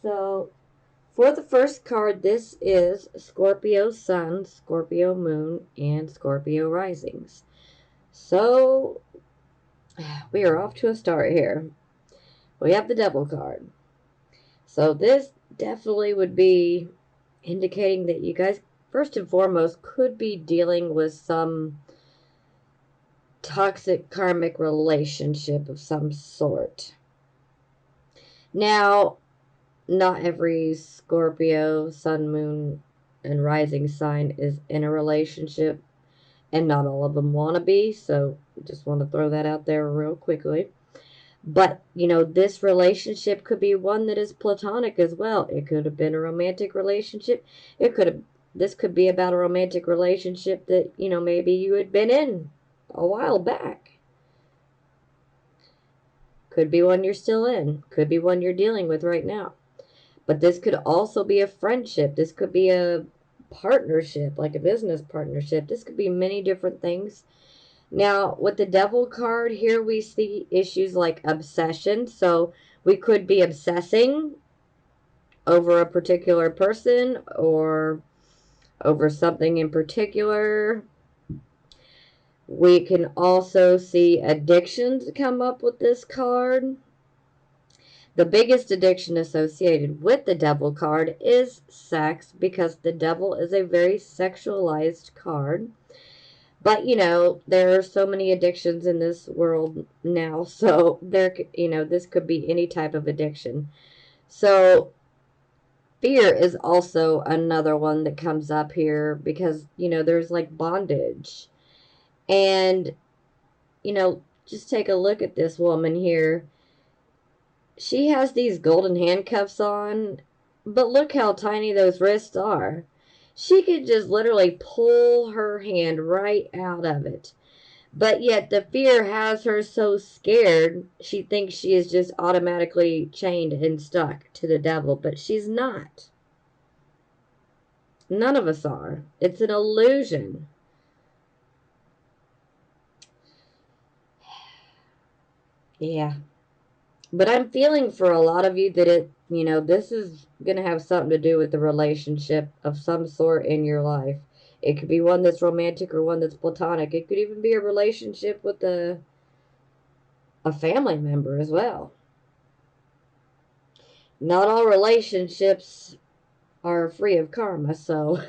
So, for the first card, this is Scorpio Sun, Scorpio Moon, and Scorpio Risings. So, we are off to a start here. We have the Devil card. So, this definitely would be indicating that you guys, first and foremost, could be dealing with some toxic karmic relationship of some sort. Now, not every Scorpio, Sun, Moon, and Rising sign is in a relationship, and not all of them want to be, so just want to throw that out there real quickly. But, this relationship could be one that is platonic as well. It could have been a romantic relationship. This could be about a romantic relationship that, maybe you had been in a while back. Could be one you're still in. Could be one you're dealing with right now. But this could also be a friendship. This could be a partnership, like a business partnership. This could be many different things. Now, with the Devil card here, we see issues like obsession. So we could be obsessing over a particular person or over something in particular. We can also see addictions come up with this card. The biggest addiction associated with the Devil card is sex, because the Devil is a very sexualized card. But, there are so many addictions in this world now, so this could be any type of addiction. So, fear is also another one that comes up here because, there's like bondage. And, just take a look at this woman here. She has these golden handcuffs on, but look how tiny those wrists are. She could just literally pull her hand right out of it. But yet the fear has her so scared, she thinks she is just automatically chained and stuck to the Devil, but she's not. None of us are. It's an illusion. Yeah. But I'm feeling for a lot of you that this is going to have something to do with the relationship of some sort in your life. It could be one that's romantic or one that's platonic. It could even be a relationship with a family member as well. Not all relationships are free of karma, so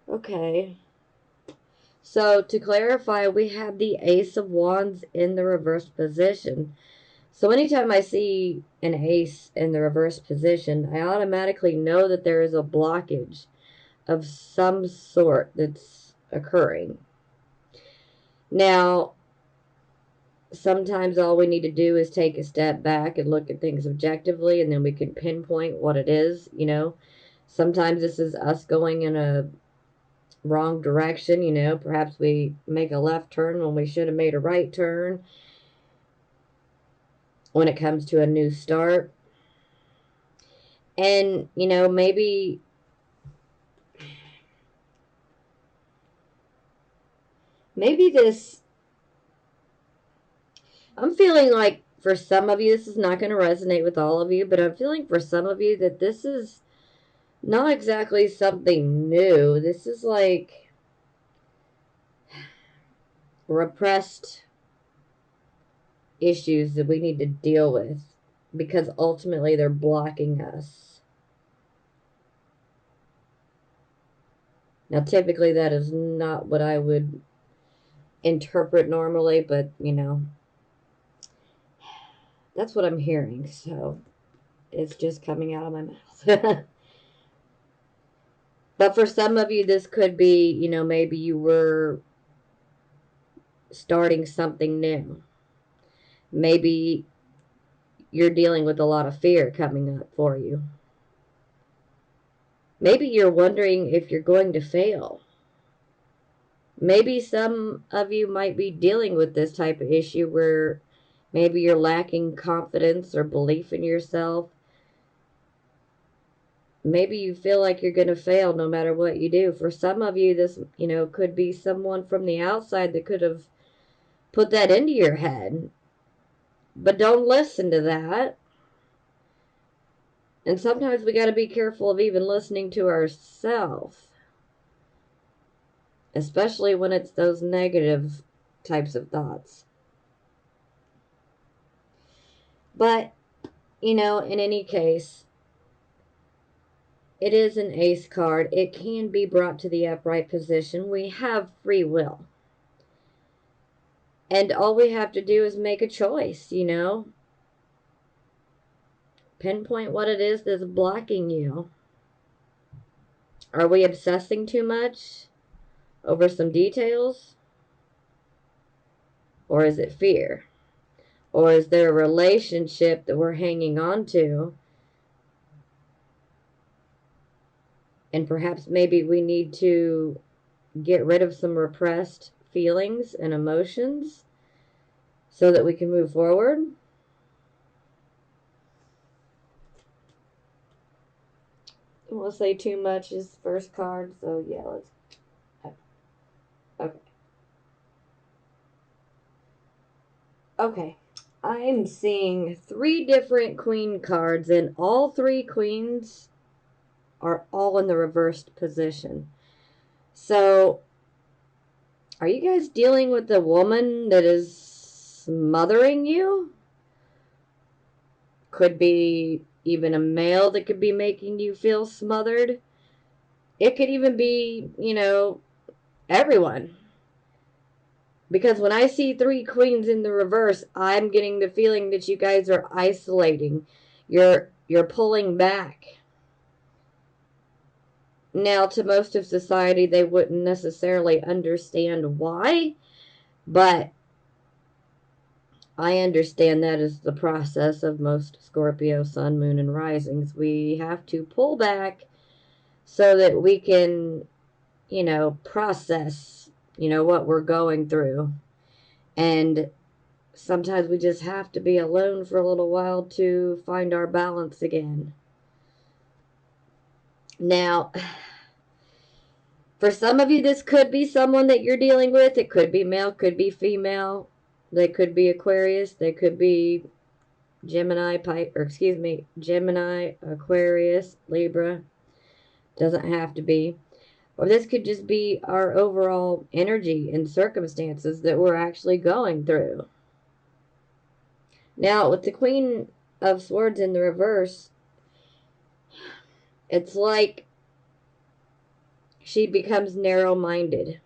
okay. So to clarify, we have the Ace of Wands in the reverse position. So anytime I see an ace in the reverse position, I automatically know that there is a blockage of some sort that's occurring. Now, sometimes all we need to do is take a step back and look at things objectively, and then we can pinpoint what it is, Sometimes this is us going in a wrong direction, Perhaps we make a left turn when we should have made a right turn when it comes to a new start. And, maybe this, I'm feeling like for some of you, this is not going to resonate with all of you, but I'm feeling for some of you that this is not exactly something new. This is like repressed issues that we need to deal with because ultimately they're blocking us. Now, typically that is not what I would interpret normally, but, that's what I'm hearing, so it's just coming out of my mouth. But for some of you, this could be, maybe you were starting something new. Maybe you're dealing with a lot of fear coming up for you. Maybe you're wondering if you're going to fail. Maybe some of you might be dealing with this type of issue where maybe you're lacking confidence or belief in yourself. Maybe you feel like you're going to fail no matter what you do. For some of you, this, could be someone from the outside that could have put that into your head. But don't listen to that. And sometimes we got to be careful of even listening to ourselves, especially when it's those negative types of thoughts. But, in any case, it is an ace card. It can be brought to the upright position. We have free will. And all we have to do is make a choice, Pinpoint what it is that's blocking you. Are we obsessing too much over some details? Or is it fear? Or is there a relationship that we're hanging on to? And perhaps maybe we need to get rid of some repressed feelings and emotions so that we can move forward. We'll say too much is first card, so yeah, let's. Okay. Okay. I'm seeing 3 different queen cards, and all 3 queens are all in the reversed position. So, are you guys dealing with a woman that is smothering you? Could be even a male that could be making you feel smothered. It could even be, everyone. Because when I see 3 queens in the reverse, I'm getting the feeling that you guys are isolating. You're pulling back. Now, to most of society, they wouldn't necessarily understand why, but I understand that is the process of most Scorpio, Sun, Moon, and Risings. We have to pull back so that we can, process, what we're going through. And sometimes we just have to be alone for a little while to find our balance again. Now, for some of you, this could be someone that you're dealing with. It could be male, could be female. They could be Aquarius. They could be Gemini, Aquarius, Libra. Doesn't have to be. Or this could just be our overall energy and circumstances that we're actually going through. Now, with the Queen of Swords in the reverse, it's like she becomes narrow-minded.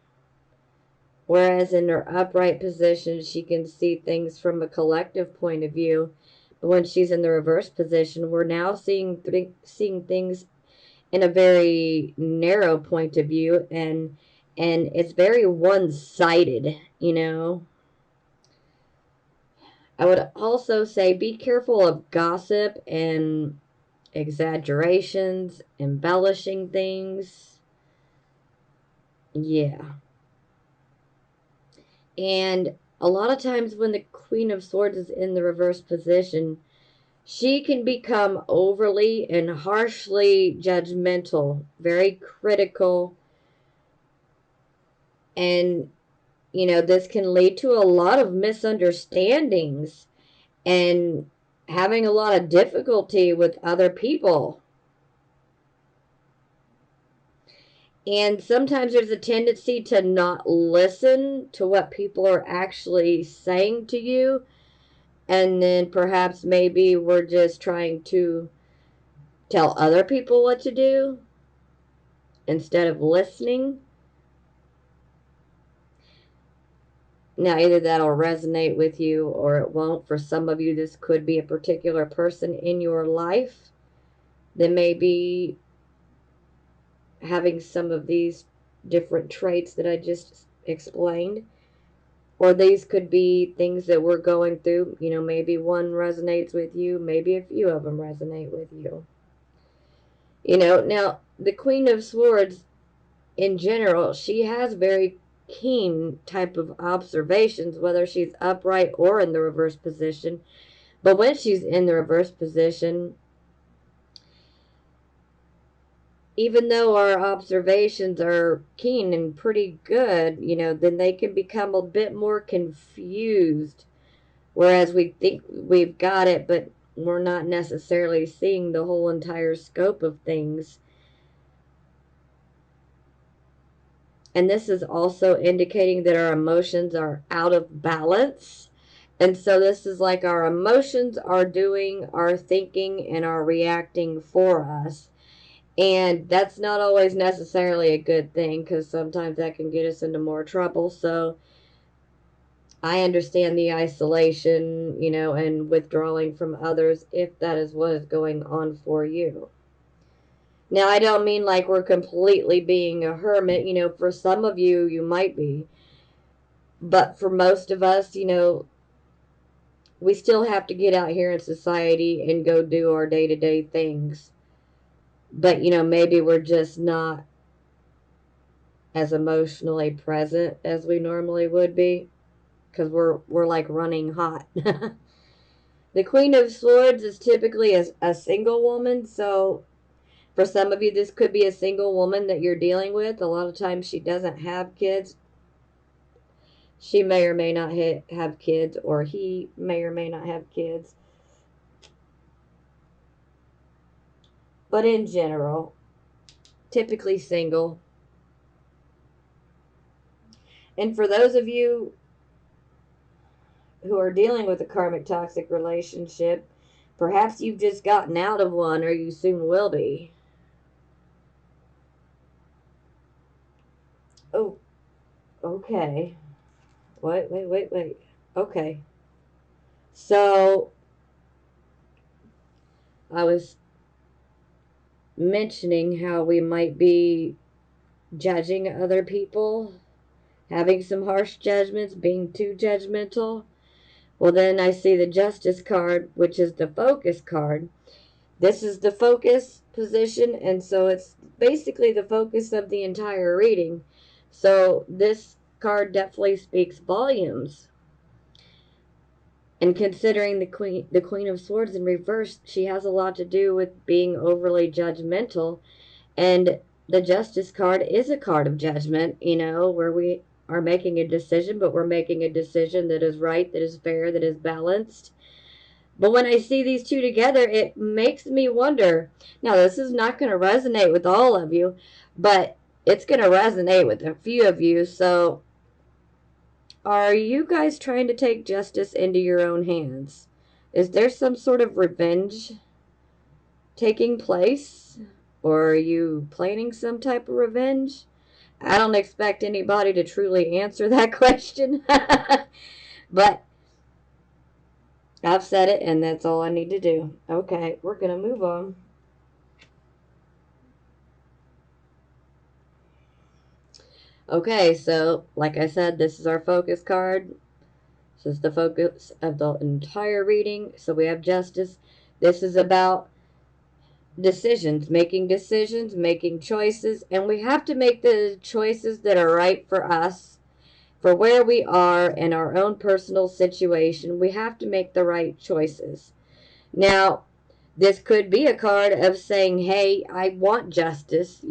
Whereas in her upright position, she can see things from a collective point of view. But when she's in the reverse position, we're now seeing things in a very narrow point of view, and it's very one-sided, I would also say be careful of gossip and exaggerations, embellishing things. Yeah. And a lot of times when the Queen of Swords is in the reverse position, she can become overly and harshly judgmental, very critical. And, this can lead to a lot of misunderstandings and having a lot of difficulty with other people. And sometimes there's a tendency to not listen to what people are actually saying to you. And then perhaps maybe we're just trying to tell other people what to do instead of listening. Now, either that'll resonate with you or it won't. For some of you, this could be a particular person in your life that may be having some of these different traits that I just explained. Or these could be things that we're going through. Maybe one resonates with you. Maybe a few of them resonate with you. Now, the Queen of Swords, in general, she has very keen type of observations, whether she's upright or in the reverse position. But when she's in the reverse position, even though our observations are keen and pretty good, then they can become a bit more confused Whereas we think we've got it, but we're not necessarily seeing the whole entire scope of things. And this is also indicating that our emotions are out of balance. And so this is like our emotions are doing our thinking and are reacting for us. And that's not always necessarily a good thing, because sometimes that can get us into more trouble. So I understand the isolation, and withdrawing from others if that is what is going on for you. Now, I don't mean like we're completely being a hermit. For some of you, you might be. But for most of us, we still have to get out here in society and go do our day-to-day things. But, maybe we're just not as emotionally present as we normally would be, because we're like running hot. The Queen of Swords is typically a single woman, so for some of you, this could be a single woman that you're dealing with. A lot of times she doesn't have kids. She may or may not have kids, or he may or may not have kids. But in general, typically single. And for those of you who are dealing with a karmic toxic relationship, perhaps you've just gotten out of one, or you soon will be. Oh, okay. Wait. Okay. So, I was mentioning how we might be judging other people, having some harsh judgments, being too judgmental. Well, then I see the Justice card, which is the focus card. This is the focus position, and so it's basically the focus of the entire reading. So this card definitely speaks volumes. And considering the Queen of Swords in reverse, she has a lot to do with being overly judgmental. And the Justice card is a card of judgment, where we are making a decision, but we're making a decision that is right, that is fair, that is balanced. But when I see these two together, it makes me wonder. Now, this is not going to resonate with all of you, but it's going to resonate with a few of you. So, are you guys trying to take justice into your own hands? Is there some sort of revenge taking place? Or are you planning some type of revenge? I don't expect anybody to truly answer that question. But I've said it, and that's all I need to do. Okay, we're going to move on. Okay, so like I said, this is our focus card. This is the focus of the entire reading. So we have justice. This is about decisions, making choices, and we have to make the choices that are right for us, for where we are in our own personal situation. We have to make the right choices. Now, this could be a card of saying, hey, I want justice.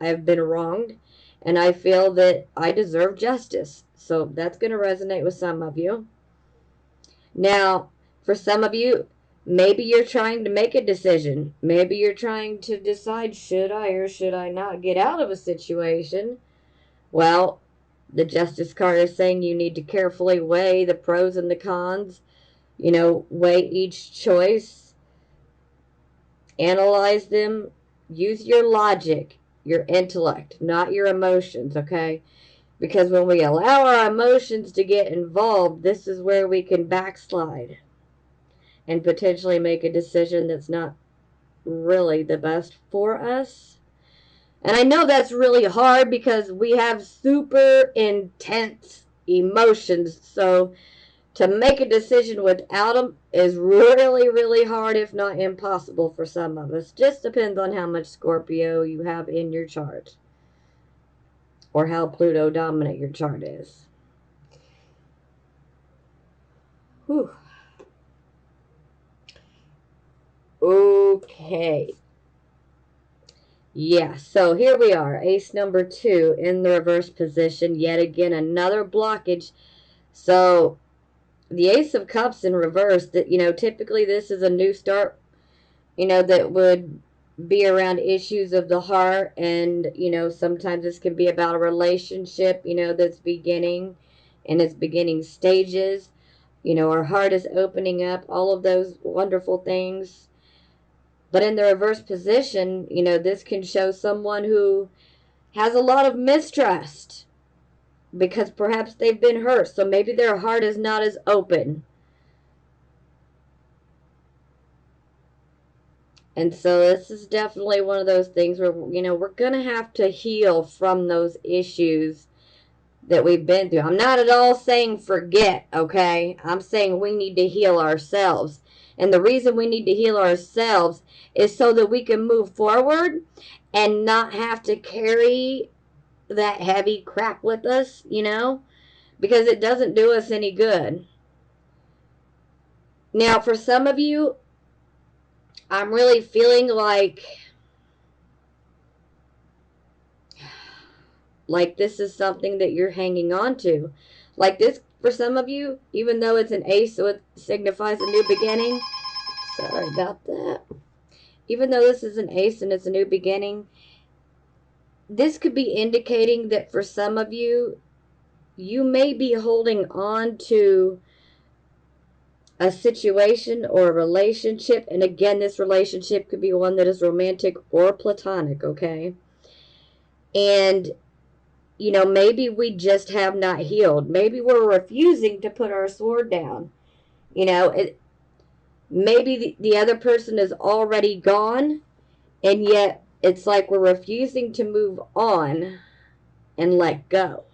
I've been wronged, and I feel that I deserve justice. So that's going to resonate with some of you. Now, for some of you, maybe you're trying to make a decision. Maybe you're trying to decide, should I or should I not get out of a situation? Well, the Justice card is saying you need to carefully weigh the pros and the cons. Weigh each choice, analyze them, use your logic, your intellect, not your emotions, okay? Because when we allow our emotions to get involved, this is where we can backslide and potentially make a decision that's not really the best for us. And I know that's really hard because we have super intense emotions. So to make a decision without them is really, really hard, if not impossible for some of us. Just depends on how much Scorpio you have in your chart, or how Pluto dominant your chart is. Whew. Okay. Yeah, so here we are, ace number 2 in the reverse position. Yet again, another blockage. So The Ace of Cups in reverse, that, typically this is a new start, that would be around issues of the heart. And, sometimes this can be about a relationship, that's beginning in its beginning stages. Our heart is opening up, all of those wonderful things. But in the reverse position, this can show someone who has a lot of mistrust because perhaps they've been hurt. So maybe their heart is not as open. And so this is definitely one of those things where, we're going to have to heal from those issues that we've been through. I'm not at all saying forget, okay? I'm saying we need to heal ourselves. And the reason we need to heal ourselves is so that we can move forward and not have to carry that heavy crap with us, because it doesn't do us any good. Now, for some of you, I'm really feeling like this is something that you're hanging on to. Like this, for some of you, even though it's an ace, so it signifies a new beginning. Sorry about that. Even though this is an ace and it's a new beginning, this could be indicating that for some of you, you may be holding on to a situation or a relationship. And again, this relationship could be one that is romantic or platonic, okay? And maybe we just have not healed. Maybe we're refusing to put our sword down. Maybe the other person is already gone, and yet it's like we're refusing to move on and let go.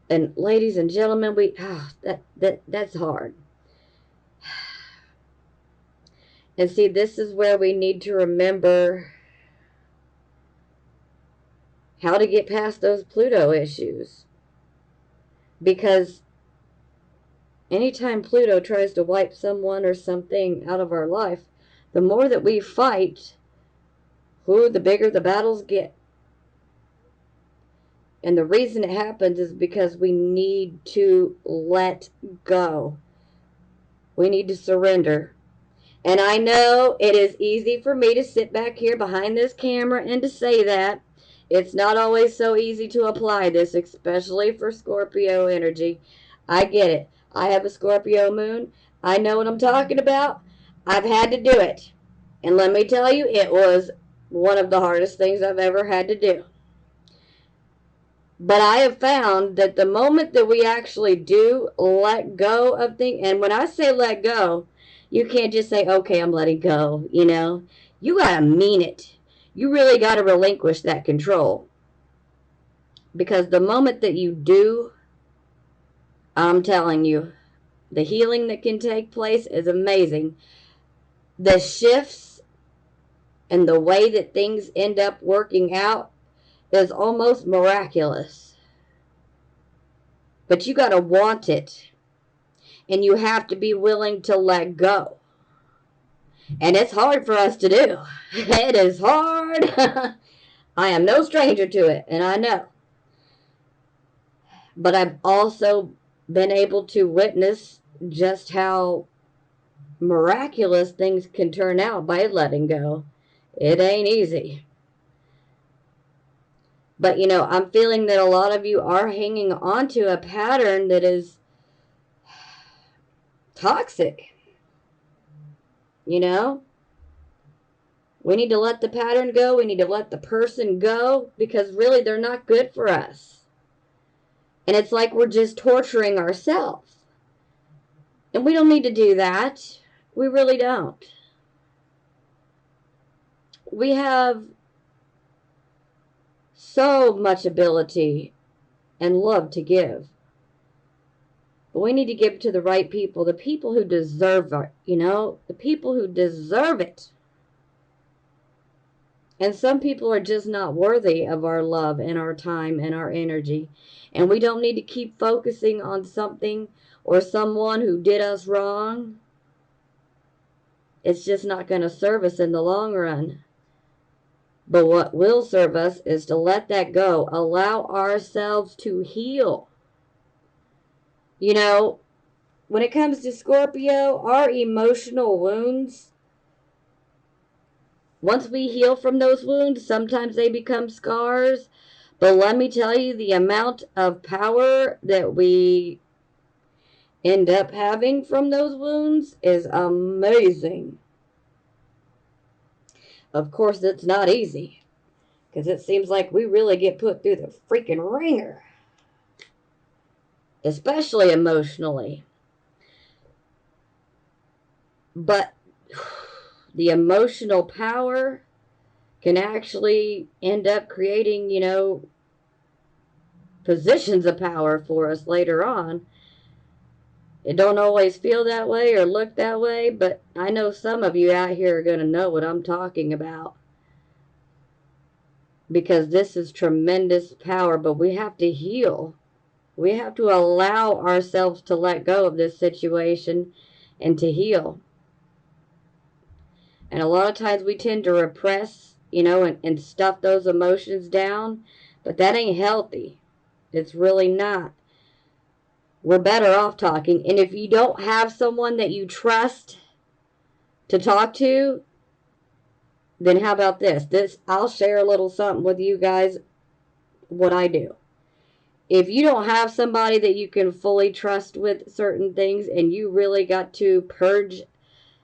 And ladies and gentlemen, that's hard. And see, this is where we need to remember how to get past those Pluto issues. Because anytime Pluto tries to wipe someone or something out of our life, the more that we fight, the bigger the battles get. And the reason it happens is because we need to let go. We need to surrender. And I know it is easy for me to sit back here behind this camera and to say that. It's not always so easy to apply this, especially for Scorpio energy. I get it. I have a Scorpio moon. I know what I'm talking about. I've had to do it. And let me tell you, it was one of the hardest things I've ever had to do. But I have found that the moment that we actually do let go of things, and when I say let go, you can't just say, okay, I'm letting go, You got to mean it. You really got to relinquish that control. Because the moment that you do, I'm telling you, the healing that can take place is amazing. The shifts and the way that things end up working out is almost miraculous. But you got to want it. And you have to be willing to let go. And it's hard for us to do. It is hard. I am no stranger to it, and I know. But I've also been able to witness just how miraculous things can turn out by letting go. It ain't easy. But, I'm feeling that a lot of you are hanging on to a pattern that is toxic. We need to let the pattern go. We need to let the person go because really they're not good for us. And it's like we're just torturing ourselves. And we don't need to do that. We really don't. We have so much ability and love to give. But we need to give to the right people, the people who deserve it, the people who deserve it. And some people are just not worthy of our love and our time and our energy. And we don't need to keep focusing on something or someone who did us wrong. It's just not going to serve us in the long run. But what will serve us is to let that go. Allow ourselves to heal. You know, when it comes to Scorpio, our emotional wounds, once we heal from those wounds, sometimes they become scars. But let me tell you, the amount of power that we end up having from those wounds is amazing. Of course, it's not easy, because it seems like we really get put through the freaking ringer, especially emotionally. But the emotional power can actually end up creating, positions of power for us later on. It don't always feel that way or look that way, but I know some of you out here are going to know what I'm talking about, because this is tremendous power. But we have to heal. We have to allow ourselves to let go of this situation and to heal. And a lot of times we tend to repress, and stuff those emotions down, but that ain't healthy. It's really not. We're better off talking. And if you don't have someone that you trust to talk to, then how about this? I'll share a little something with you guys, what I do. If you don't have somebody that you can fully trust with certain things, and you really got to purge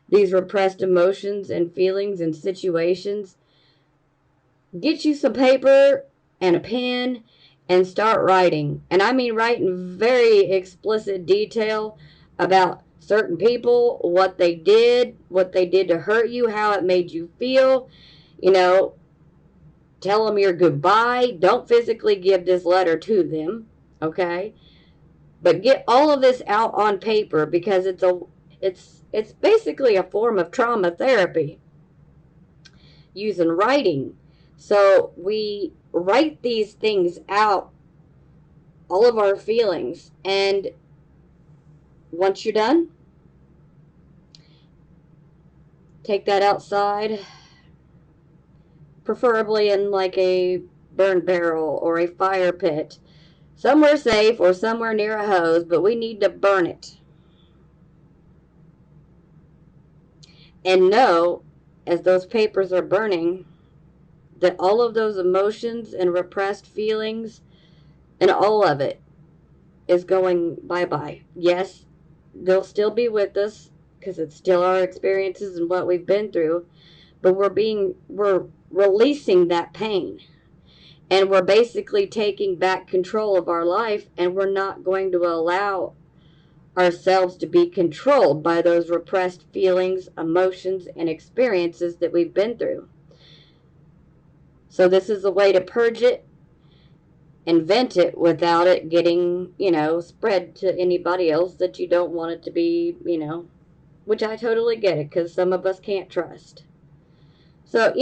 these repressed emotions and feelings and situations, get you some paper and a pen and start writing. And I mean write in very explicit detail about certain people, what they did to hurt you, how it made you feel. Tell them your goodbye. Don't physically give this letter to them, okay? But get all of this out on paper, because it's basically a form of trauma therapy using writing. So we write these things out, all of our feelings, and once you're done, take that outside, preferably in like a burn barrel or a fire pit, somewhere safe or somewhere near a hose, but we need to burn it. And know, as those papers are burning, that all of those emotions and repressed feelings and all of it is going bye-bye. Yes, they'll still be with us, because it's still our experiences and what we've been through, but we're releasing that pain, and we're basically taking back control of our life, and we're not going to allow ourselves to be controlled by those repressed feelings, emotions, and experiences that we've been through. So this is a way to purge it and vent it without it getting, spread to anybody else that you don't want it to be, which I totally get it, because some of us can't trust. So,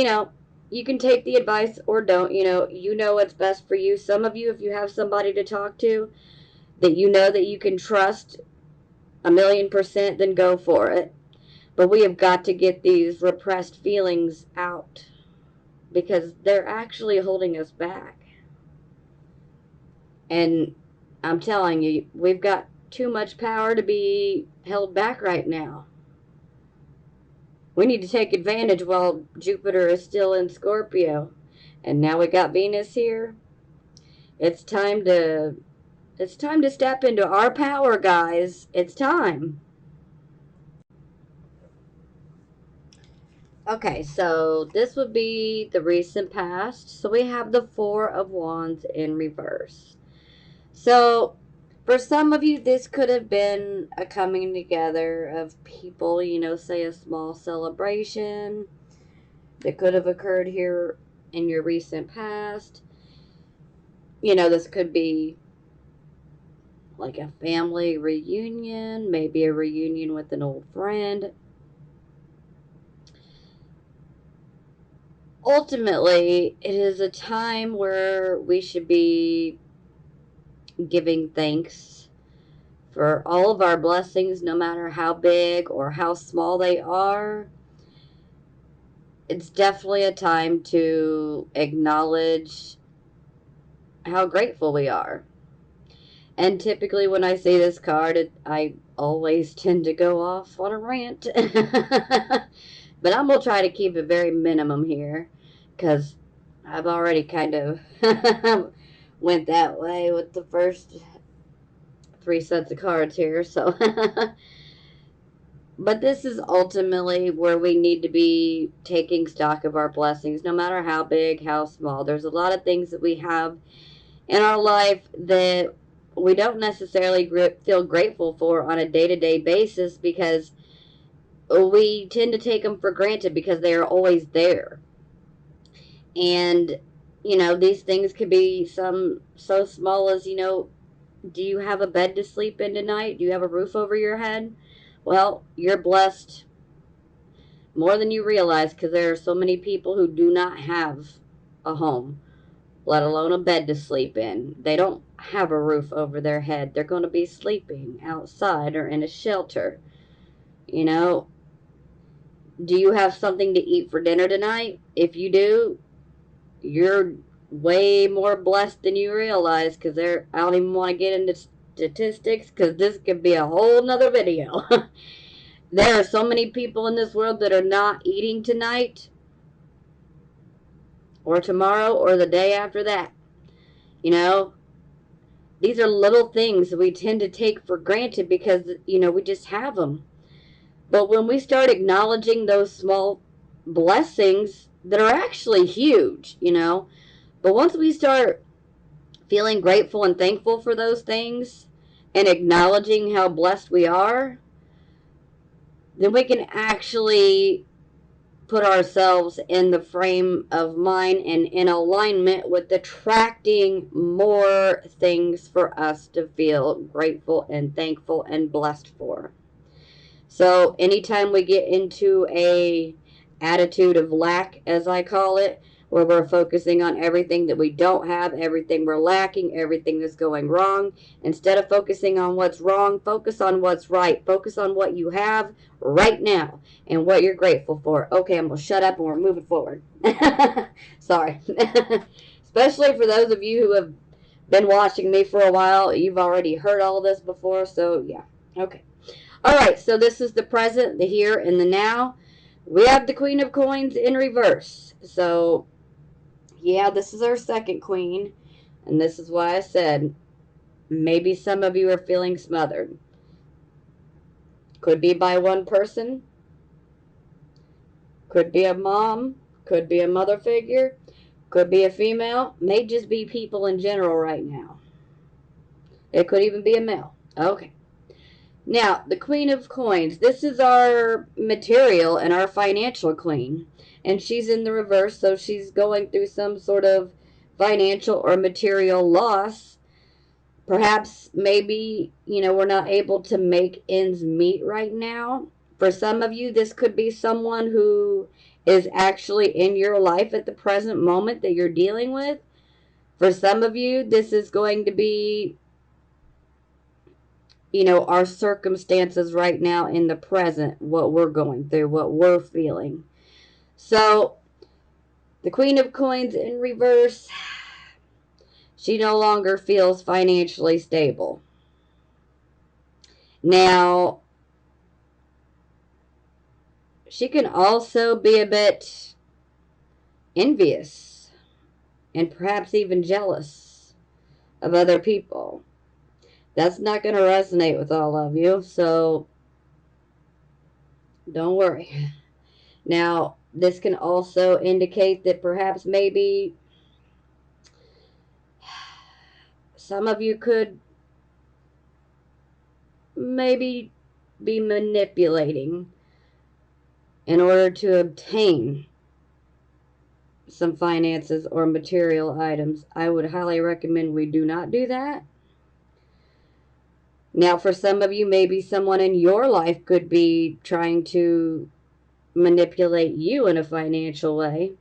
you can take the advice or don't, what's best for you. Some of you, if you have somebody to talk to that that you can trust 1,000,000%, then go for it. But we have got to get these repressed feelings out, because they're actually holding us back. And I'm telling you, we've got too much power to be held back right now. We need to take advantage while Jupiter is still in Scorpio. And now we got Venus here. It's time to step into our power, guys. It's time. Okay, so this would be the recent past. So we have the Four of Wands in reverse. So for some of you, this could have been a coming together of people, say a small celebration that could have occurred here in your recent past. This could be like a family reunion, maybe a reunion with an old friend. Ultimately, it is a time where we should be giving thanks for all of our blessings, no matter how big or how small they are. it's definitely a time to acknowledge how grateful we are. And typically, when I say this card, I always tend to go off on a rant. But I'm going to try to keep it very minimum here because I've already kind of went that way with the first 3 sets of cards here. So, but this is ultimately where we need to be taking stock of our blessings, no matter how big, how small. There's a lot of things that we have in our life that we don't necessarily feel grateful for on a day-to-day basis because we tend to take them for granted because they are always there. And, these things could be some so small as, do you have a bed to sleep in tonight? Do you have a roof over your head? Well, you're blessed more than you realize because there are so many people who do not have a home, let alone a bed to sleep in. They don't have a roof over their head. They're going to be sleeping outside or in a shelter. You know, do you have something to eat for dinner tonight? If you do, you're way more blessed than you realize because I don't even want to get into statistics because this could be a whole nother video. There are so many people in this world that are not eating tonight or tomorrow or the day after that. You know, these are little things that we tend to take for granted because, we just have them. But when we start acknowledging those small blessings that are actually huge, but once we start feeling grateful and thankful for those things and acknowledging how blessed we are, then we can actually put ourselves in the frame of mind and in alignment with attracting more things for us to feel grateful and thankful and blessed for. So anytime we get into a attitude of lack, as I call it, where we're focusing on everything that we don't have, everything we're lacking, everything that's going wrong, instead of focusing on what's wrong, focus on what's right. Focus on what you have right now and what you're grateful for. Okay, I'm going to shut up and we're moving forward. Sorry. Especially for those of you who have been watching me for a while, you've already heard all this before, so yeah. Okay. All right, so this is the present, the here, and the now. We have the Queen of Coins in reverse. So, yeah, this is our second queen, and this is why I said maybe some of you are feeling smothered. Could be by one person, could be a mom, could be a mother figure, could be a female, may just be people in general right now. It could even be a male. Okay. Now, the Queen of Coins, this is our material and our financial queen. And she's in the reverse, so she's going through some sort of financial or material loss. Perhaps, maybe, we're not able to make ends meet right now. For some of you, this could be someone who is actually in your life at the present moment that you're dealing with. For some of you, this is going to be our circumstances right now in the present, what we're going through, what we're feeling. So, the Queen of Coins in reverse, she no longer feels financially stable. Now, she can also be a bit envious and perhaps even jealous of other people. That's not going to resonate with all of you, so don't worry. Now, this can also indicate that perhaps maybe some of you could maybe be manipulating in order to obtain some finances or material items. I would highly recommend we do not do that. Now, for some of you, maybe someone in your life could be trying to manipulate you in a financial way.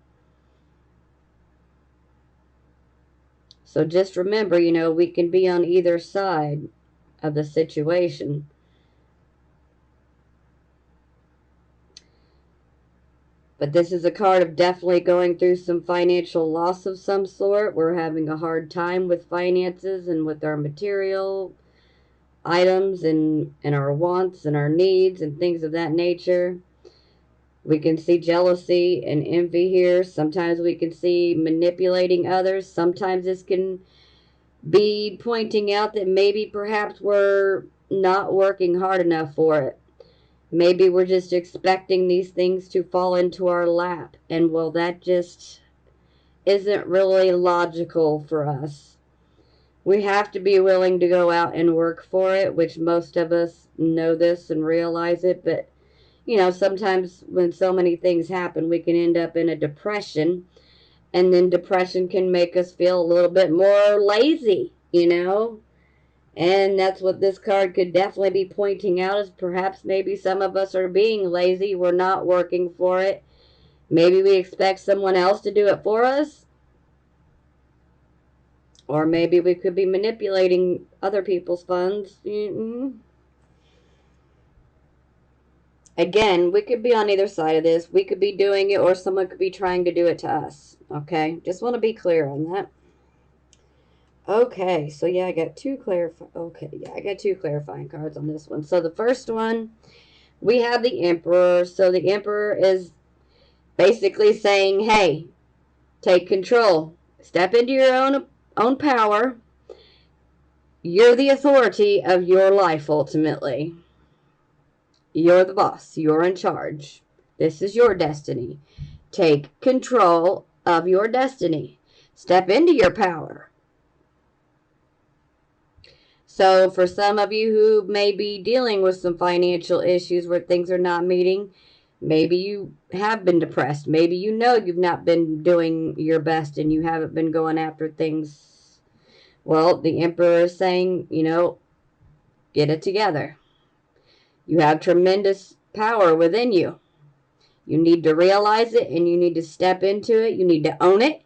So just remember, we can be on either side of the situation. But this is a card of definitely going through some financial loss of some sort. We're having a hard time with finances and with our material items and our wants and our needs and things of that nature. We can see jealousy and envy here. Sometimes we can see manipulating others. Sometimes this can be pointing out that maybe perhaps we're not working hard enough for it. Maybe we're just expecting these things to fall into our lap. And well, that just isn't really logical for us. We have to be willing to go out and work for it, which most of us know this and realize it. But, sometimes when so many things happen, we can end up in a depression. And then depression can make us feel a little bit more lazy. And that's what this card could definitely be pointing out, is perhaps maybe some of us are being lazy. We're not working for it. Maybe we expect someone else to do it for us. Or maybe we could be manipulating other people's funds. Again, we could be on either side of this. We could be doing it, or someone could be trying to do it to us. Okay? Just want to be clear on that. Okay, so yeah, I got two clarifying cards on this one. So the first one, we have the Emperor. So the Emperor is basically saying, hey, take control. Step into your own power. You're the authority of your life, ultimately. You're the boss. You're in charge. This is your destiny. Take control of your destiny. Step into your power. So for some of you who may be dealing with some financial issues where things are not meeting, maybe you have been depressed. Maybe you've not been doing your best and you haven't been going after things. Well, the Emperor is saying, get it together. You have tremendous power within you. You need to realize it and you need to step into it. You need to own it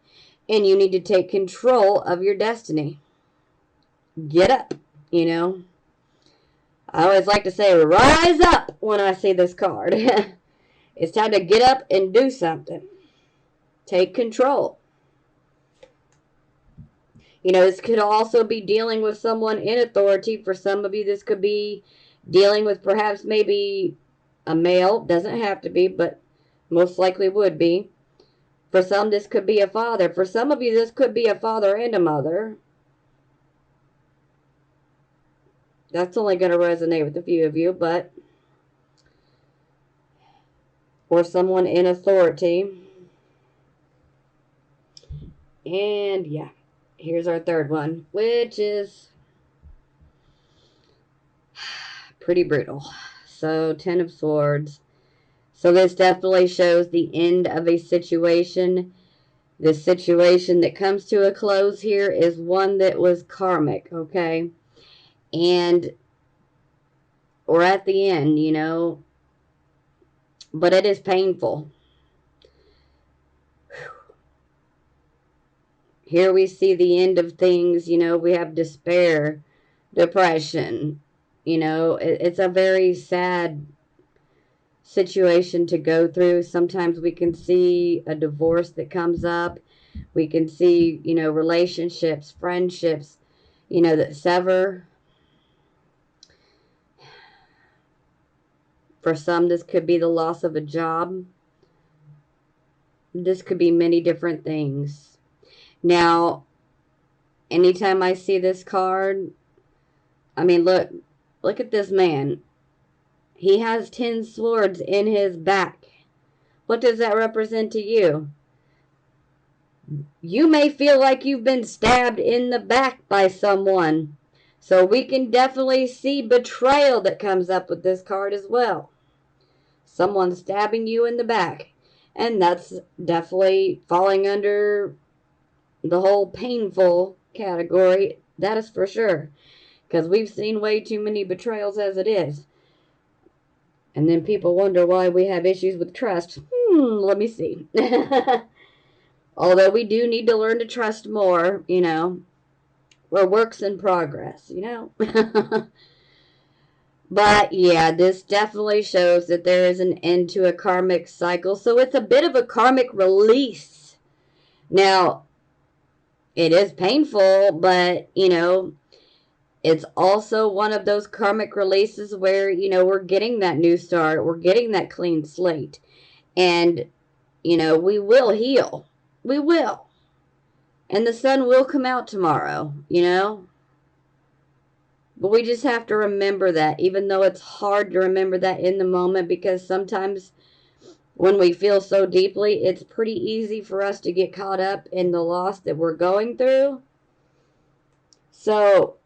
and you need to take control of your destiny. Get up. I always like to say, rise up when I see this card. It's time to get up and do something. Take control. This could also be dealing with someone in authority. For some of you, this could be dealing with perhaps maybe a male. Doesn't have to be, but most likely would be. For some, this could be a father. For some of you, this could be a father and a mother. That's only going to resonate with a few of you, but or someone in authority. And yeah, here's our third one, which is pretty brutal. So 10 of Swords. So this definitely shows the end of a situation. The situation that comes to a close here is one that was karmic, okay? And we're at the end, but it is painful. Here we see the end of things, we have despair, depression, it's a very sad situation to go through. Sometimes we can see a divorce that comes up. We can see, relationships, friendships, that sever. For some, this could be the loss of a job. This could be many different things. Now, anytime I see this card, look at this man. He has 10 swords in his back. What does that represent to you? You may feel like you've been stabbed in the back by someone. So we can definitely see betrayal that comes up with this card as well. Someone stabbing you in the back. And that's definitely falling under the whole painful category. That is for sure. Because we've seen way too many betrayals as it is. And then people wonder why we have issues with trust. Let me see. Although we do need to learn to trust more, We're works in progress, But yeah, this definitely shows that there is an end to a karmic cycle. So it's a bit of a karmic release. Now, it is painful, but it's also one of those karmic releases where, we're getting that new start. We're getting that clean slate. And, we will heal. We will. And the sun will come out tomorrow. But we just have to remember that, even though it's hard to remember that in the moment, because sometimes when we feel so deeply, it's pretty easy for us to get caught up in the loss that we're going through. So,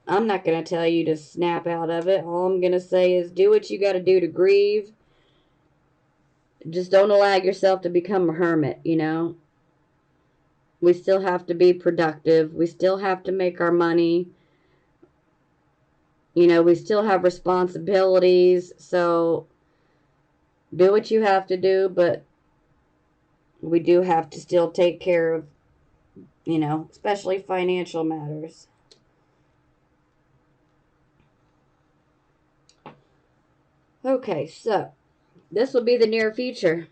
I'm not going to tell you to snap out of it. All I'm going to say is do what you got to do to grieve. Just don't allow yourself to become a hermit. We still have to be productive. We still have to make our money. We still have responsibilities. So do what you have to do, but we do have to still take care of, especially financial matters. Okay, so this will be the near future.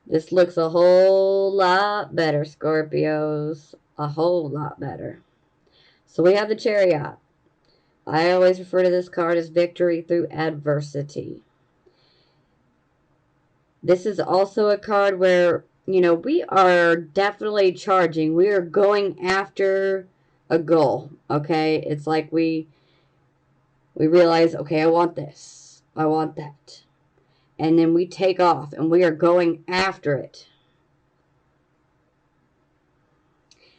This looks a whole lot better, Scorpios. A whole lot better. So we have the Chariot. I always refer to this card as victory through adversity. This is also a card where, we are definitely charging. We are going after a goal, okay? It's like we realize, okay, I want this. I want that. And then we take off and we are going after it.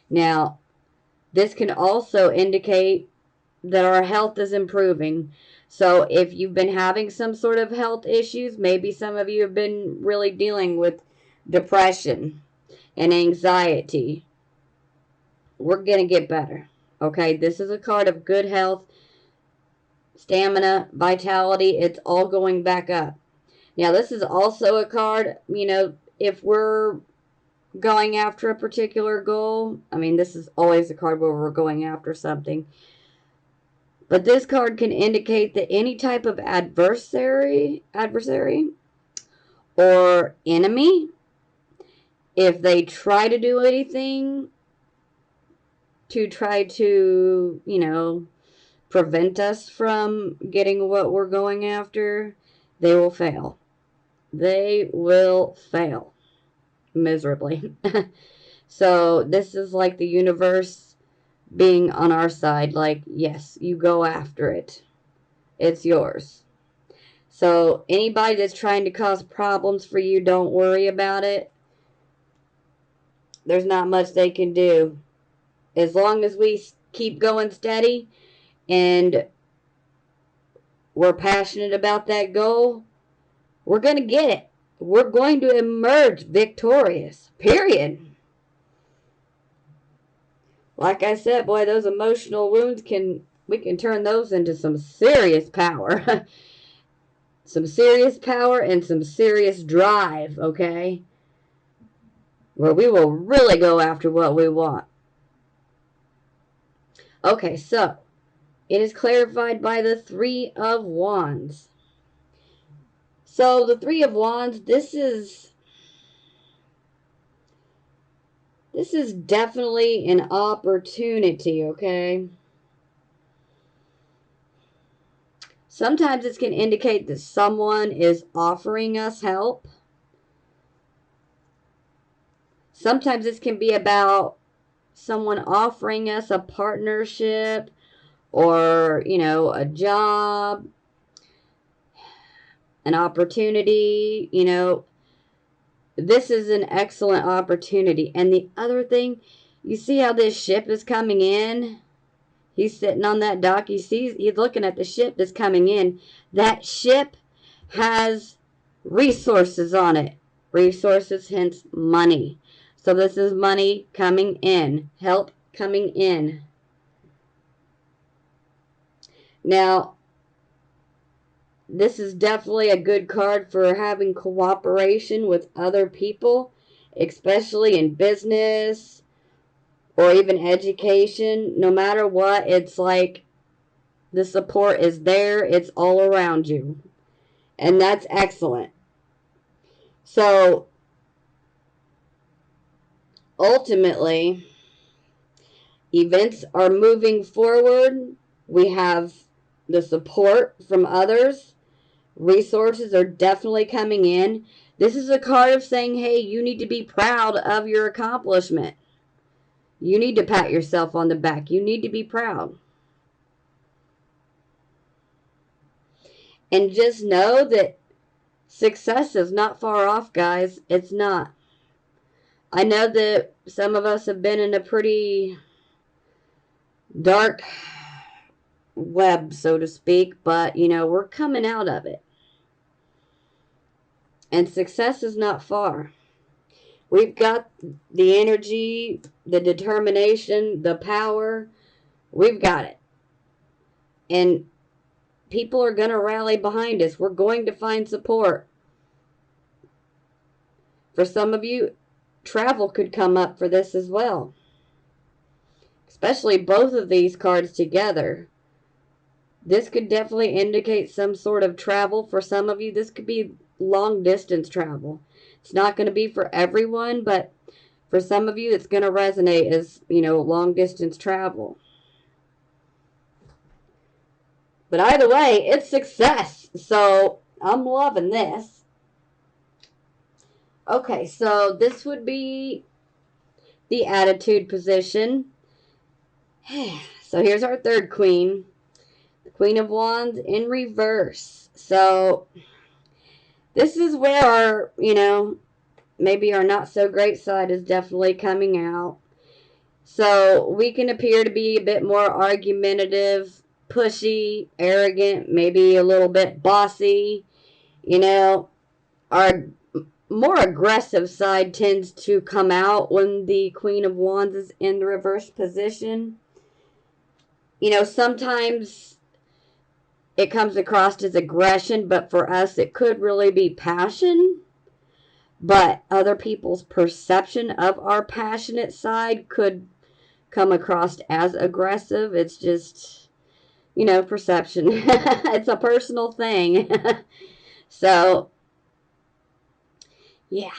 Now, this can also indicate that our health is improving. So if you've been having some sort of health issues, maybe some of you have been really dealing with depression and anxiety, we're going to get better. Okay, this is a card of good health, stamina, vitality. It's all going back up. Now, this is also a card, if we're going after a particular goal. I mean, this is always a card where we're going after something. But this card can indicate that any type of adversary or enemy, if they try to do anything to try to, prevent us from getting what we're going after, they will fail. They will fail miserably. So this is like the universe being on our side, like, yes, you go after it. It's yours. So anybody that's trying to cause problems for you, don't worry about it. There's not much they can do. As long as we keep going steady and we're passionate about that goal, we're going to get it. We're going to emerge victorious. Period. Like I said, boy, those emotional wounds we can turn those into some serious power. Some serious power and some serious drive, okay? Where we will really go after what we want. Okay, so it is clarified by the Three of Wands. So the Three of Wands, this is definitely an opportunity, okay? Sometimes this can indicate that someone is offering us help. Sometimes this can be about someone offering us a partnership or, a job, an opportunity, This is an excellent opportunity. And the other thing, you see how this ship is coming in? He's sitting on that dock. He's looking at the ship that's coming in. That ship has resources on it. Resources, hence money. So this is money coming in. Help coming in. Now, this is definitely a good card for having cooperation with other people, especially in business or even education. No matter what, it's like The support is there. It's all around you. And that's excellent. So, ultimately, events are moving forward. We have the support from others. Resources are definitely coming in. This is a card of saying, hey, you need to be proud of your accomplishment. You need to pat yourself on the back. You need to be proud. And just know that success is not far off, guys. It's not. I know that some of us have been in a pretty dark web, so to speak, but, we're coming out of it. And success is not far. We've got the energy, the determination, the power. We've got it. And people are going to rally behind us. We're going to find support. For some of you, travel could come up for this as well. Especially both of these cards together. This could definitely indicate some sort of travel. For some of you, this could be long distance travel. It's not going to be for everyone, but for some of you, it's going to resonate as, long distance travel. But either way, it's success. So I'm loving this. Okay, so this would be the attitude position. So here's our third queen. The Queen of Wands in reverse. So this is where our, maybe our not so great side is definitely coming out. So we can appear to be a bit more argumentative, pushy, arrogant, maybe a little bit bossy. Our more aggressive side tends to come out when the Queen of Wands is in the reverse position. Sometimes it comes across as aggression, but for us it could really be passion. But other people's perception of our passionate side could come across as aggressive. It's just, perception. It's a personal thing. So, yeah.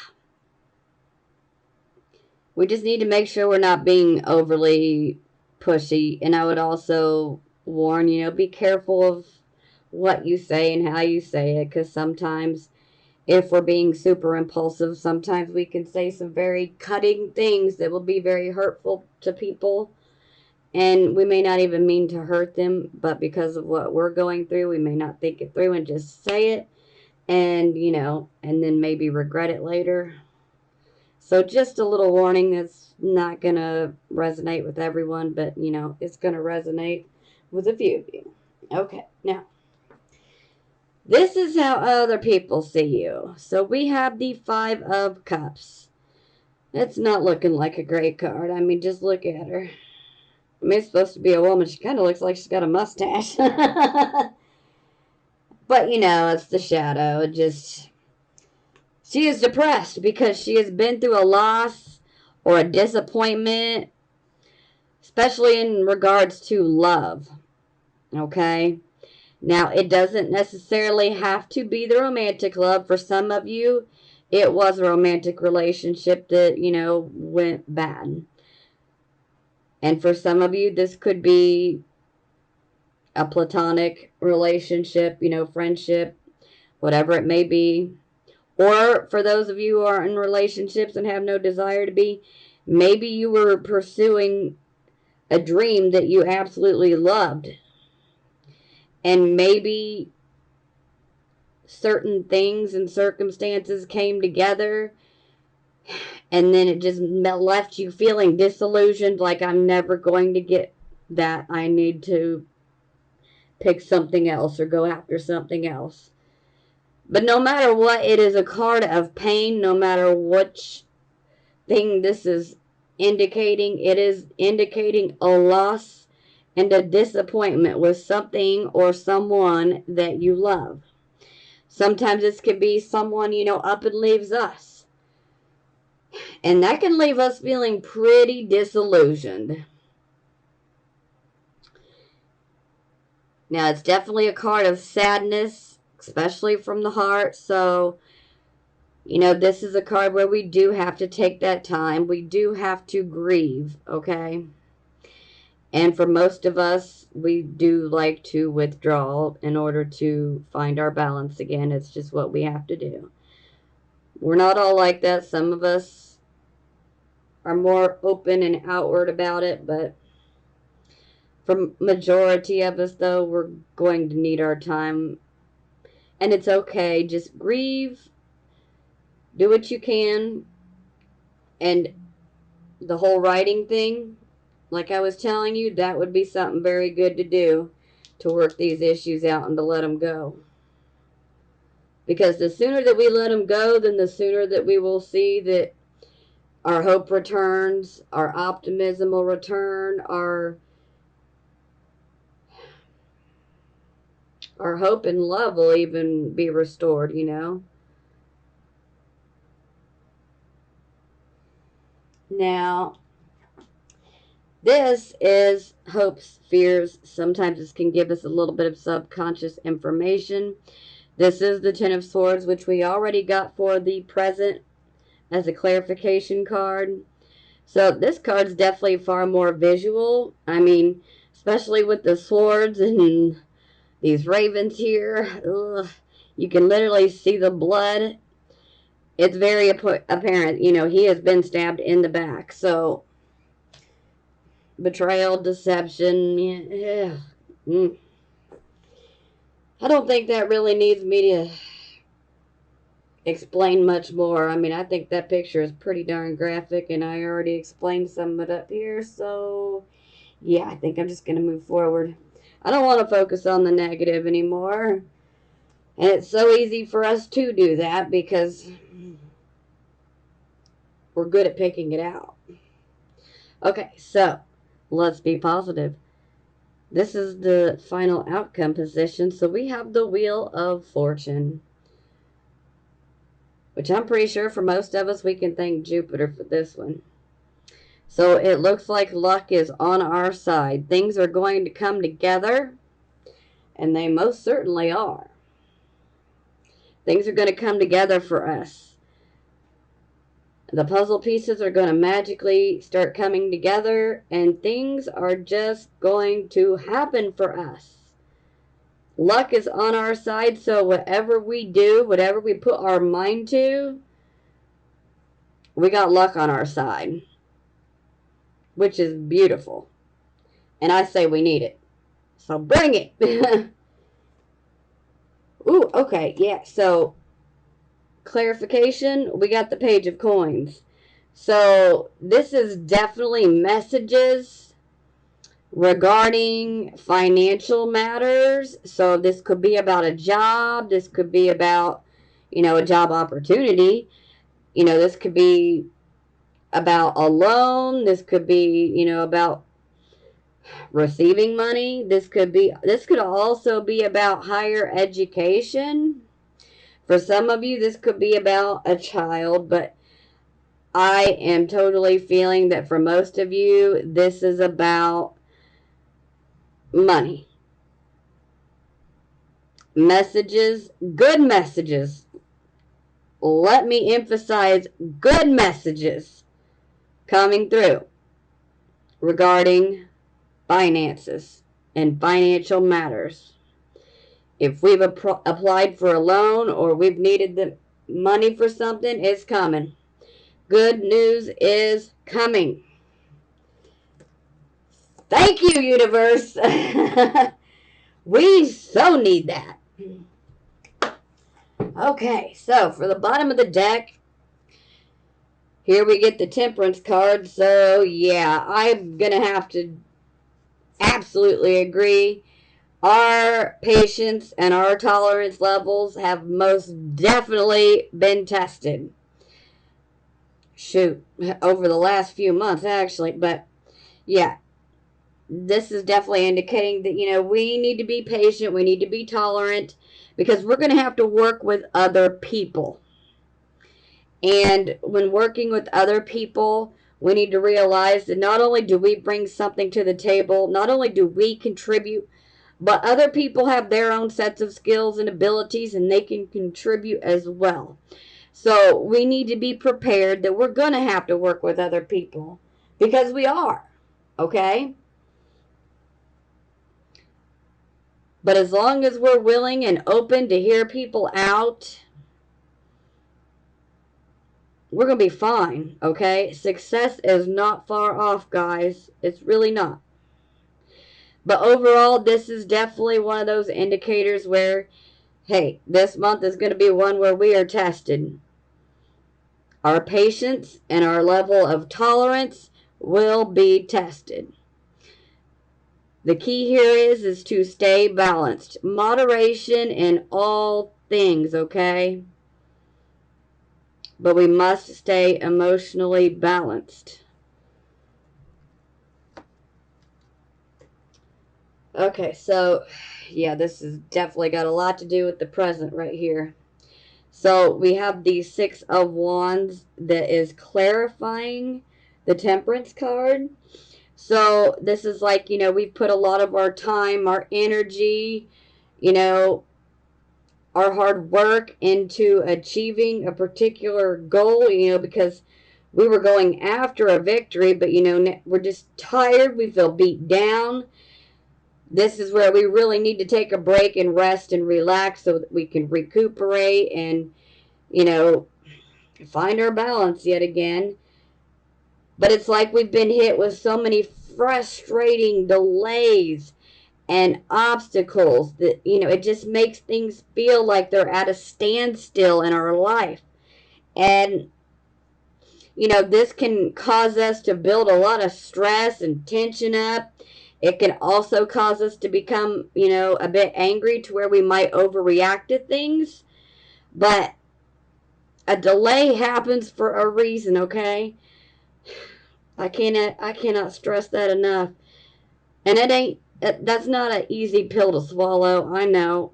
We just need to make sure we're not being overly pushy. And I would also warn, be careful of what you say and how you say it, because sometimes if we're being super impulsive, sometimes we can say some very cutting things that will be very hurtful to people. And we may not even mean to hurt them, but because of what we're going through, we may not think it through and just say it. And, and then maybe regret it later. So just a little warning, that's not going to resonate with everyone, but, it's going to resonate with a few of you. Okay, now, this is how other people see you. So we have the Five of Cups. It's not looking like a great card. I mean, just look at her. I mean, it's supposed to be a woman. She kind of looks like she's got a mustache. But, it's the shadow. She is depressed because she has been through a loss or a disappointment, especially in regards to love. Okay? Now, it doesn't necessarily have to be the romantic love. For some of you, it was a romantic relationship that, went bad. And for some of you, this could be a platonic relationship, friendship, whatever it may be. Or for those of you who are in relationships and have no desire to be, maybe you were pursuing a dream that you absolutely loved. And maybe certain things and circumstances came together, and then it just left you feeling disillusioned, like I'm never going to get that. I need to pick something else or go after something else. But no matter what, it is a card of pain. No matter which thing this is indicating, it is indicating a loss and a disappointment with something or someone that you love. Sometimes this can be someone, up and leaves us. And that can leave us feeling pretty disillusioned. Now, it's definitely a card of sadness, especially from the heart. So, this is a card where we do have to take that time. We do have to grieve, okay? And for most of us, we do like to withdraw in order to find our balance again. It's just what we have to do. We're not all like that. Some of us are more open and outward about it, but for majority of us, though, we're going to need our time. And it's okay. Just grieve, do what you can, and the whole writing thing, like I was telling you, that would be something very good to do, to work these issues out and to let them go. Because the sooner that we let them go, then the sooner that we will see that our hope returns, our optimism will return, our hope and love will even be restored. Now, this is hopes, fears. Sometimes this can give us a little bit of subconscious information. This is the Ten of Swords, which we already got for the present as a clarification card. So this card's definitely far more visual. I mean, especially with the swords and these ravens here. Ugh, you can literally see the blood. It's very apparent. He has been stabbed in the back. So, betrayal, deception. Yeah. I don't think that really needs me to explain much more. I mean, I think that picture is pretty darn graphic, and I already explained some of it up here. So, yeah, I think I'm just going to move forward. I don't want to focus on the negative anymore. And it's so easy for us to do that because we're good at picking it out. Okay, so let's be positive. This is the final outcome position. So we have the Wheel of Fortune, which I'm pretty sure for most of us we can thank Jupiter for this one. So it looks like luck is on our side. Things are going to come together, and they most certainly are. Things are going to come together for us. The puzzle pieces are going to magically start coming together, and things are just going to happen for us. Luck is on our side, so whatever we do, whatever we put our mind to, we got luck on our side, which is beautiful. And I say we need it. So bring it. Ooh, okay, yeah, so clarification, we got the Page of Coins. So this is definitely messages regarding financial matters. So this could be about a job. This could be about, a job opportunity. This could be about a loan. This could be, about receiving money. This could also be about higher education. For some of you, this could be about a child, but I am totally feeling that for most of you, this is about money. Messages, good messages. Let me emphasize good messages coming through regarding finances and financial matters. If we've applied for a loan or we've needed the money for something, it's coming. Good news is coming. Thank you, universe. We so need that. Okay, so for the bottom of the deck, here we get the Temperance card. So, yeah, I'm going to have to absolutely agree. Our patience and our tolerance levels have most definitely been tested. Shoot, over the last few months, actually. But, yeah, this is definitely indicating that, we need to be patient. We need to be tolerant because we're going to have to work with other people. And when working with other people, we need to realize that not only do we bring something to the table, not only do we contribute But other people have their own sets of skills and abilities, and they can contribute as well. So we need to be prepared that we're going to have to work with other people, because we are, okay? But as long as we're willing and open to hear people out, we're going to be fine, okay? Success is not far off, guys. It's really not. But overall, this is definitely one of those indicators where, hey, this month is going to be one where we are tested. Our patience and our level of tolerance will be tested. The key here is to stay balanced. Moderation in all things, okay? But we must stay emotionally balanced. Okay, so yeah, this has definitely got a lot to do with the present right here. So we have the Six of Wands that is clarifying the Temperance card. So this is like, we've put a lot of our time, our energy, our hard work into achieving a particular goal, because we were going after a victory, but, we're just tired. We feel beat down. This is where we really need to take a break and rest and relax so that we can recuperate and, find our balance yet again. But it's like we've been hit with so many frustrating delays and obstacles that, it just makes things feel like they're at a standstill in our life. And, this can cause us to build a lot of stress and tension up. It can also cause us to become, a bit angry to where we might overreact to things. But a delay happens for a reason, okay? I cannot stress that enough. And that's not an easy pill to swallow. I know.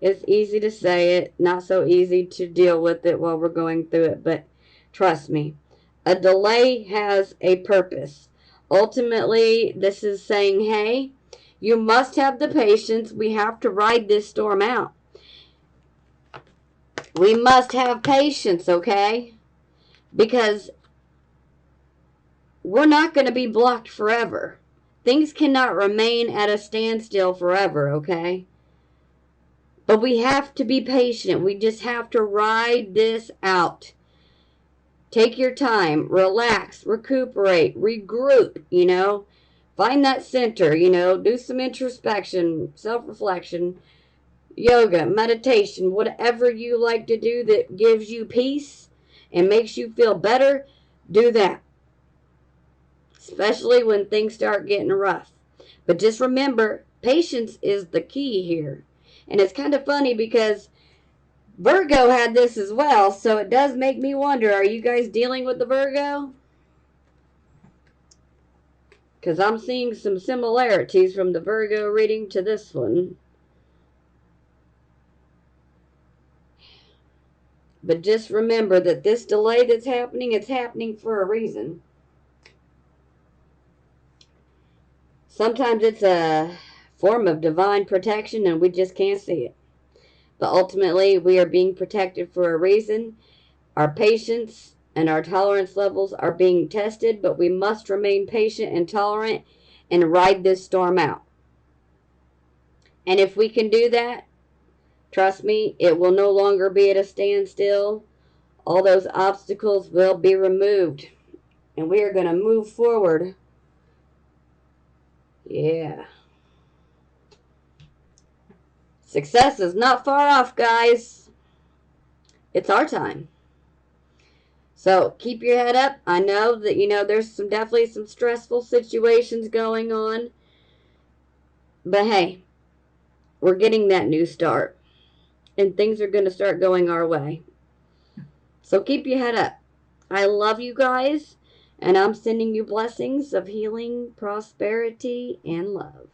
It's easy to say it, not so easy to deal with it while we're going through it, but trust me, a delay has a purpose. Ultimately, this is saying, hey, you must have the patience. We have to ride this storm out. We must have patience, okay? Because we're not going to be blocked forever. Things cannot remain at a standstill forever, okay? But we have to be patient. We just have to ride this out. Take your time, relax, recuperate, regroup, Find that center, do some introspection, self-reflection, yoga, meditation, whatever you like to do that gives you peace and makes you feel better, do that. Especially when things start getting rough. But just remember, patience is the key here. And it's kind of funny because Virgo had this as well, so it does make me wonder, are you guys dealing with the Virgo? Because I'm seeing some similarities from the Virgo reading to this one. But just remember that this delay that's happening, it's happening for a reason. Sometimes it's a form of divine protection and we just can't see it. But ultimately, we are being protected for a reason. Our patience and our tolerance levels are being tested, but we must remain patient and tolerant and ride this storm out. And if we can do that, trust me, it will no longer be at a standstill. All those obstacles will be removed. And we are going to move forward. Yeah. Success is not far off, guys. It's our time. So keep your head up. I know that, there's definitely some stressful situations going on. But hey, we're getting that new start. And things are going to start going our way. So keep your head up. I love you guys. And I'm sending you blessings of healing, prosperity, and love.